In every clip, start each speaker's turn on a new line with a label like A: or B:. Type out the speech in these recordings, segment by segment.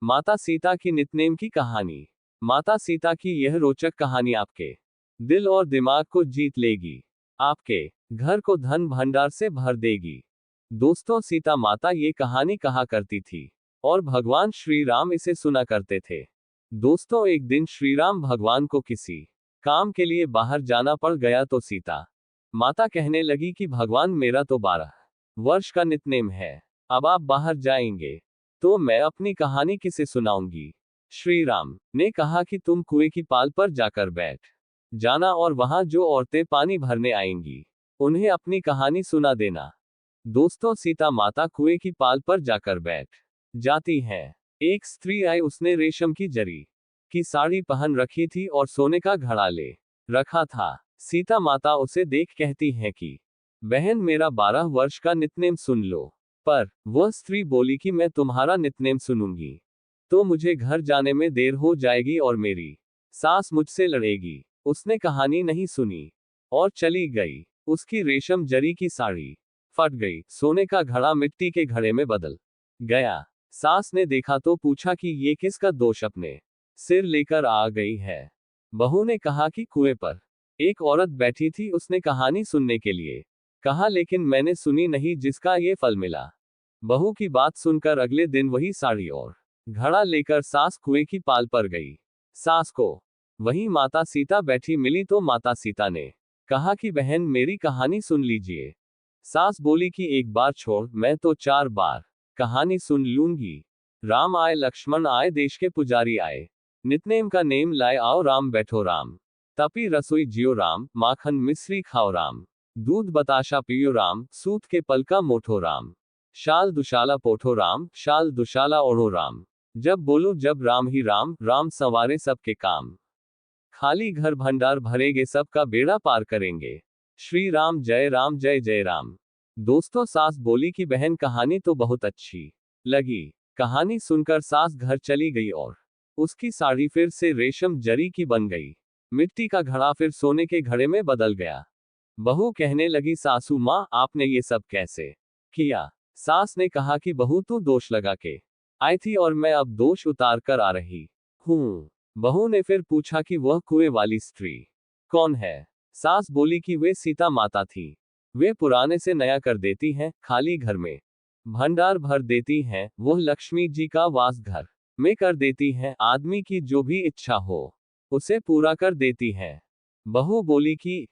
A: माता सीता की नितनेम की कहानी। माता सीता की यह रोचक कहानी आपके दिल और दिमाग को जीत लेगी, आपके घर को धन भंडार से भर देगी। दोस्तों, सीता माता ये कहानी कहा करती थी और भगवान श्री राम इसे सुना करते थे। दोस्तों, एक दिन श्री राम भगवान को किसी काम के लिए बाहर जाना पड़ गया तो सीता माता कहने लगी कि भगवान, मेरा तो 12 वर्ष का नितनेम है, अब आप बाहर जाएंगे तो मैं अपनी कहानी किसे सुनाऊंगी। श्री राम ने कहा कि तुम कुएं की पाल पर जाकर बैठ जाना और वहां जो औरतें पानी भरने आएंगी उन्हें अपनी कहानी सुना देना। दोस्तों, सीता माता कुएं की पाल पर जाकर बैठ जाती हैं। एक स्त्री आई, उसने रेशम की जरी की साड़ी पहन रखी थी और सोने का घड़ा ले रखा था। सीता माता उसे देख कहती हैं कि बहन, मेरा 12 वर्ष का नितनेम सुन लो। पर वह स्त्री बोली कि मैं तुम्हारा नितनेम सुनूंगी तो मुझे घर जाने में देर हो जाएगी और मेरी सास मुझसे लड़ेगी। उसने कहानी नहीं सुनी और चली गई। उसकी रेशम जरी की साड़ी फट गई, सोने का घड़ा मिट्टी के घड़े में बदल गया। सास ने देखा तो पूछा कि ये किसका दोष अपने सिर लेकर आ गई है। बहू ने कहा कि कुएं पर एक औरत बैठी थी, उसने कहानी सुनने के लिए कहा, लेकिन मैंने सुनी नहीं जिसका ये फल मिला। बहू की बात सुनकर अगले दिन वही साड़ी और घड़ा लेकर सास कुएं की पाल पर गई। सास को वहीं माता सीता बैठी मिली तो माता सीता ने कहा कि बहन, मेरी कहानी सुन लीजिए। सास बोली कि एक बार छोड़, मैं तो 4 बार कहानी सुन लूंगी। राम आए, लक्ष्मण आए, देश के पुजारी आए, नितनेम का नेम लाए, आओ राम बैठो राम, तपी रसोई जियो राम, माखन मिश्री खाओ राम, दूध बताशा पियो राम, सूत के पलका मोठो राम, शाल दुशाला पोठो राम, शाल दुशाला ओढ़ो राम, जब बोलो जब राम ही राम, राम संवारे सबके काम, खाली घर भंडार भरेगे, सबका बेड़ा पार करेंगे, श्री राम जय राम जय जय राम। दोस्तों, सास बोली कि बहन, कहानी तो बहुत अच्छी लगी। कहानी सुनकर सास घर चली गई और उसकी साड़ी फिर से रेशम जरी की बन गई, मिट्टी का घड़ा फिर सोने के घड़े में बदल गया। बहू कहने लगी, सासू माँ, आपने ये सब कैसे किया। सास ने कहा कि बहू, तू दोष लगा के आई थी और मैं अब दोष उतार कर आ रही हूँ। बहू ने फिर पूछा कि वह कुएं वाली स्त्री कौन है। सास बोली कि वे सीता माता थी। वे पुराने से नया कर देती हैं, खाली घर में भंडार भर देती हैं, वह लक्ष्मी जी का वास घर में कर देती हैं, आदमी की जो भी इच्छा हो उसे पूरा कर देती हैं। बहू बोली कि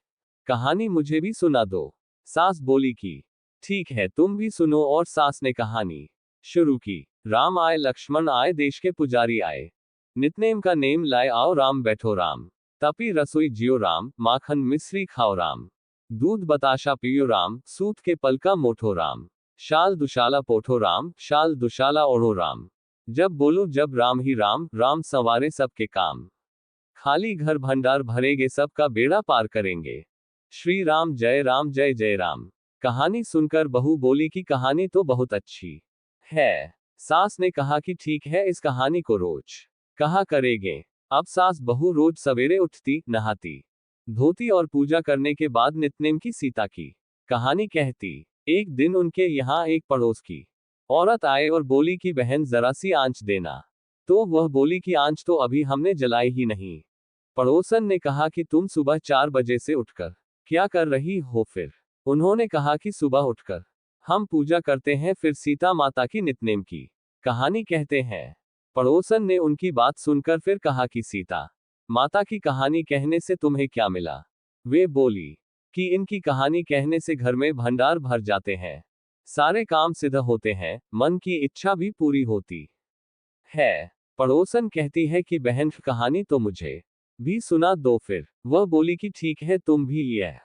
A: कहानी मुझे भी सुना दो। सास बोली कि ठीक है, तुम भी सुनो, और सास ने कहानी शुरू की। राम आए, लक्ष्मण आए, देश के पुजारी आए, नितनेम का नेम लाए, आओ राम बैठो राम, तपी रसोई जियो राम, माखन मिश्री खाओ राम, दूध बताशा पियो राम, सूत के पलका मोठो राम, शाल दुशाला पोठो राम, शाल दुशाला ओढ़ो राम, जब बोलो जब राम ही राम, राम संवारे सबके काम, खाली घर भंडार भरेगे, सबका बेड़ा पार करेंगे, श्री राम जय जय राम। कहानी सुनकर बहू बोली कि कहानी तो बहुत अच्छी है। सास ने कहा कि ठीक है, इस कहानी को रोज कहा करेंगे। अब सास बहू रोज सवेरे उठती, नहाती धोती और पूजा करने के बाद नितनेम की सीता की कहानी कहती। एक दिन उनके यहाँ एक पड़ोस की औरत आए और बोली कि बहन, जरा सी आंच देना। तो वह बोली कि आंच तो अभी हमने जलाई ही नहीं। पड़ोसन ने कहा कि तुम सुबह 4 बजे से उठकर क्या कर रही हो। फिर उन्होंने कहा कि सुबह उठकर हम पूजा करते हैं, फिर सीता माता की नितनेम की कहानी कहते हैं। पड़ोसन ने उनकी बात सुनकर फिर कहा कि सीता माता की कहानी कहने से तुम्हें क्या मिला। वे बोली कि इनकी कहानी कहने से घर में भंडार भर जाते हैं, सारे काम सिद्ध होते हैं, मन की इच्छा भी पूरी होती है। पड़ोसन कहती है कि बहन, कहानी तो मुझे भी सुना दो। फिर वह बोली कि ठीक है, तुम भी यह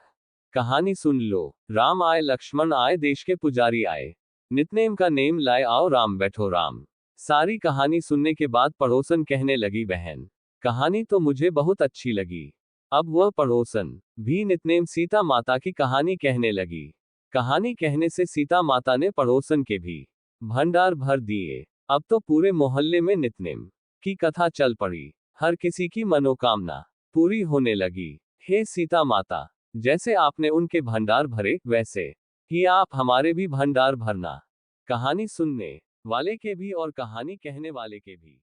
A: कहानी सुन लो। राम आए, लक्ष्मण आए, देश के पुजारी आए, नितनेम का नेम लाए, आओ राम बैठो राम। सारी कहानी सुनने के बाद पड़ोसन कहने लगी, बहन, कहानी तो मुझे बहुत अच्छी लगी। अब वह पड़ोसन भी नितनेम सीता माता की कहानी कहने लगी। कहानी कहने से सीता माता ने पड़ोसन के भी भंडार भर दिए। अब तो पूरे मोहल्ले में नितनेम की कथा चल पड़ी, हर किसी की मनोकामना पूरी होने लगी। हे सीता माता, जैसे आपने उनके भंडार भरे, वैसे ही आप हमारे भी भंडार भरना। कहानी सुनने वाले के भी और कहानी कहने वाले के भी।